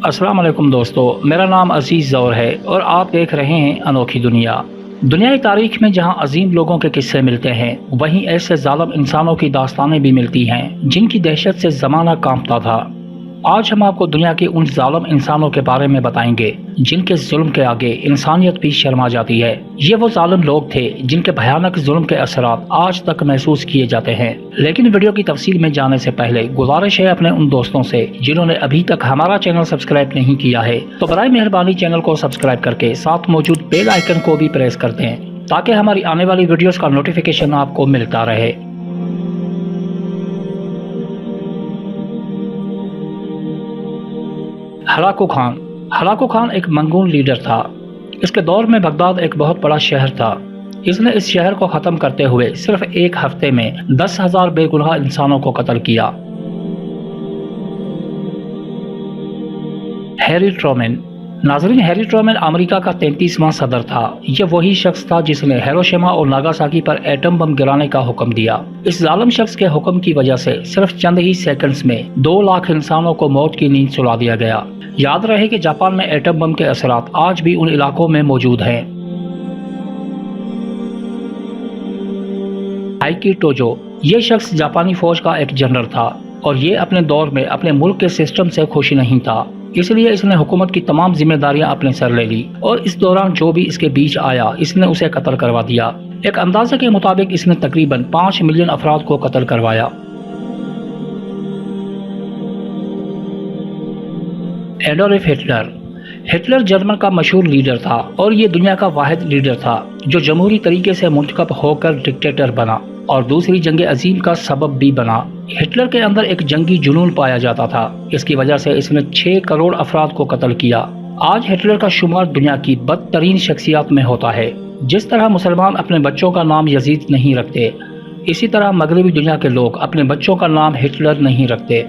السلام علیکم دوستو، میرا نام عزیز زور ہے اور آپ دیکھ رہے ہیں انوکھی دنیا۔ دنیای تاریخ میں جہاں عظیم لوگوں کے قصے ملتے ہیں، وہیں ایسے ظالم انسانوں کی داستانیں بھی ملتی ہیں جن کی دہشت سے زمانہ کانپتا تھا۔ آج ہم آپ کو دنیا کے ان ظالم انسانوں کے بارے میں بتائیں گے جن کے ظلم کے آگے انسانیت بھی شرما جاتی ہے۔ یہ وہ ظالم لوگ تھے جن کے بھیانک ظلم کے اثرات آج تک محسوس کیے جاتے ہیں۔ لیکن ویڈیو کی تفصیل میں جانے سے پہلے گزارش ہے اپنے ان دوستوں سے جنہوں نے ابھی تک ہمارا چینل سبسکرائب نہیں کیا ہے تو برائے مہربانی چینل کو سبسکرائب کر کے ساتھ موجود بیل آئیکن کو بھی پریس کر دیں تاکہ ہماری آنے والی ویڈیوز کا نوٹیفیکیشن آپ کو ملتا رہے۔ ہلاکو خان ایک منگول لیڈر تھا۔ اس کے دور میں بغداد ایک بہت بڑا شہر تھا۔ اس نے اس شہر کو ختم کرتے ہوئے صرف ایک ہفتے میں 10,000 بے گناہ انسانوں کو قتل کیا۔ Harry Truman. ناظرین، ہیری ٹرومین امریکہ کا 33واں صدر تھا۔ یہ وہی شخص تھا جس نے ہیروشیما اور ناگاساکی پر ایٹم بم گرانے کا حکم دیا۔ اس ظالم شخص کے حکم کی وجہ سے صرف چند ہی سیکنڈز میں 2 لاکھ انسانوں کو موت کی نیند سلا دیا گیا۔ یاد رہے کہ جاپان میں ایٹم بم کے اثرات آج بھی ان علاقوں میں موجود ہیں۔ آئیکی ٹوجو۔ یہ شخص جاپانی فوج کا ایک جنرل تھا اور یہ اپنے دور میں اپنے ملک کے سسٹم سے خوش نہیں تھا، اس لیے اس نے حکومت کی تمام ذمہ داریاں اپنے سر لے لی اور اس دوران جو بھی اس کے بیچ آیا اس نے اسے قتل کروا دیا۔ ایک اندازے کے مطابق اس نے تقریباً 5 ملین افراد کو قتل کروایا۔ Adolf Hitler. ہٹلر جرمن کا مشہور لیڈر تھا اور یہ دنیا کا واحد لیڈر تھا جو جمہوری طریقے سے منتخب ہو کر ڈکٹیٹر بنا اور دوسری جنگ عظیم کا سبب بھی بنا۔ ہٹلر کے اندر ایک جنگی جنون پایا جاتا تھا، اس کی وجہ سے اس نے 6 کروڑ افراد کو قتل کیا۔ آج ہٹلر کا شمار دنیا کی بدترین شخصیات میں ہوتا ہے۔ جس طرح مسلمان اپنے بچوں کا نام یزید نہیں رکھتے، اسی طرح مغربی دنیا کے لوگ اپنے بچوں کا نام ہٹلر نہیں رکھتے۔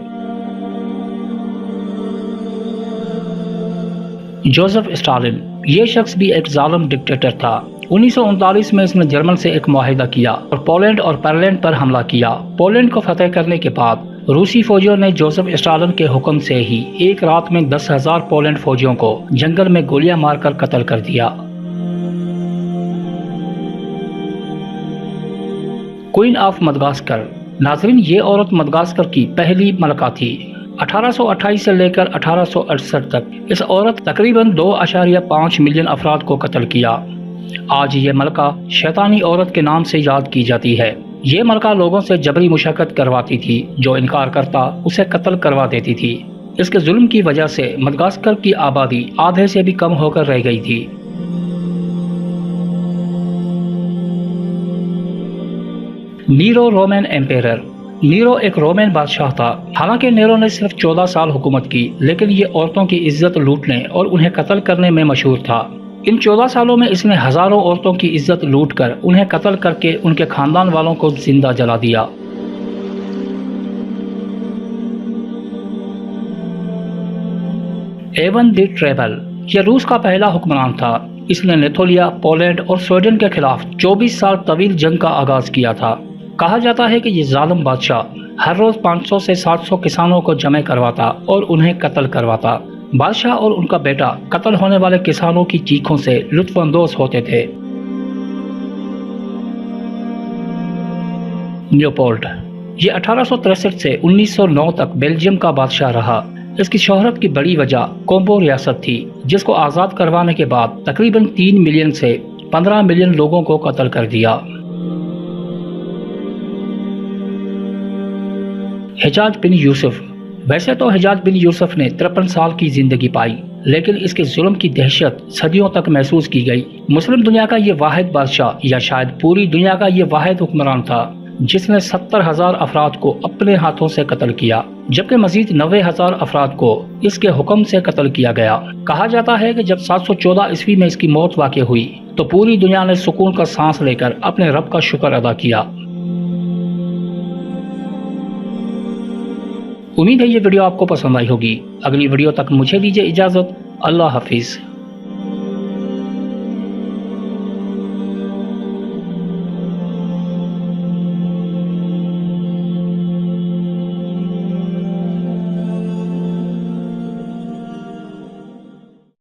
Joseph Stalin. یہ شخص بھی ایک ظالم ڈکٹیٹر تھا۔ 1939 میں اس نے جرمن سے ایک معاہدہ کیا اور پولینڈ اور پرلینڈ پر حملہ کیا۔ پولینڈ کو فتح کرنے کے بعد روسی فوجیوں نے جوزف اسٹالن کے حکم سے ہی ایک رات میں 10,000 پولینڈ فوجیوں کو جنگل میں گولیاں مار کر قتل کر دیا۔ Queen of Madagascar. ناظرین، یہ عورت مدغاسکر کی پہلی ملکہ تھی۔ 1828 سے لے کر 1868 تک اس عورت تقریباً 2.5 ملین افراد کو قتل کیا۔ آج یہ ملکہ شیطانی عورت کے نام سے یاد کی جاتی ہے۔ یہ ملکہ لوگوں سے جبری مشقت کرواتی تھی، جو انکار کرتا اسے قتل کروا دیتی تھی۔ اس کے ظلم کی وجہ سے مدغاسکر کی آبادی آدھے سے بھی کم ہو کر رہ گئی تھی۔ نیرو رومن ایمپیرر۔ نیرو ایک رومن بادشاہ تھا۔ حالانکہ نیرو نے صرف 14 سال حکومت کی، لیکن یہ عورتوں کی عزت لوٹنے اور انہیں قتل کرنے میں مشہور تھا۔ ان 14 سالوں میں اس نے ہزاروں عورتوں کی عزت لوٹ کر انہیں قتل کر کے ان کے خاندان والوں کو زندہ جلا دیا۔ Even the treble. یہ روس کا پہلا حکمران تھا۔ اس نے نیتولیا، پولینڈ اور سویڈن کے خلاف 24 سال طویل جنگ کا آغاز کیا تھا۔ کہا جاتا ہے کہ یہ ظالم بادشاہ ہر روز 500 سے 700 کسانوں کو جمع کرواتا اور انہیں قتل کرواتا۔ بادشاہ اور ان کا بیٹا قتل ہونے والے کسانوں کی چیخوں سے لطف اندوز ہوتے تھے۔ لیوپولڈ۔ یہ 1863 سے 1909 تک بیلجیم کا بادشاہ رہا۔ اس کی شہرت کی بڑی وجہ کومبو ریاست تھی، جس کو آزاد کروانے کے بعد تقریباً 3 ملین سے 15 ملین لوگوں کو قتل کر دیا۔ حجاج بن یوسف۔ ویسے تو حجاج بن یوسف نے 53 سال کی زندگی پائی، لیکن اس کے ظلم کی دہشت صدیوں تک محسوس کی گئی۔ مسلم دنیا کا یہ واحد بادشاہ یا شاید پوری دنیا کا یہ واحد حکمران تھا جس نے 70,000 افراد کو اپنے ہاتھوں سے قتل کیا، جبکہ مزید 90,000 افراد کو اس کے حکم سے قتل کیا گیا۔ کہا جاتا ہے کہ جب 714 عیسوی میں اس کی موت واقع ہوئی تو پوری دنیا نے سکون کا سانس لے کر اپنے رب کا شکر ادا کیا۔ امید ہے یہ ویڈیو آپ کو پسند آئی ہوگی۔ اگلی ویڈیو تک مجھے دیجیے اجازت۔ اللہ حافظ۔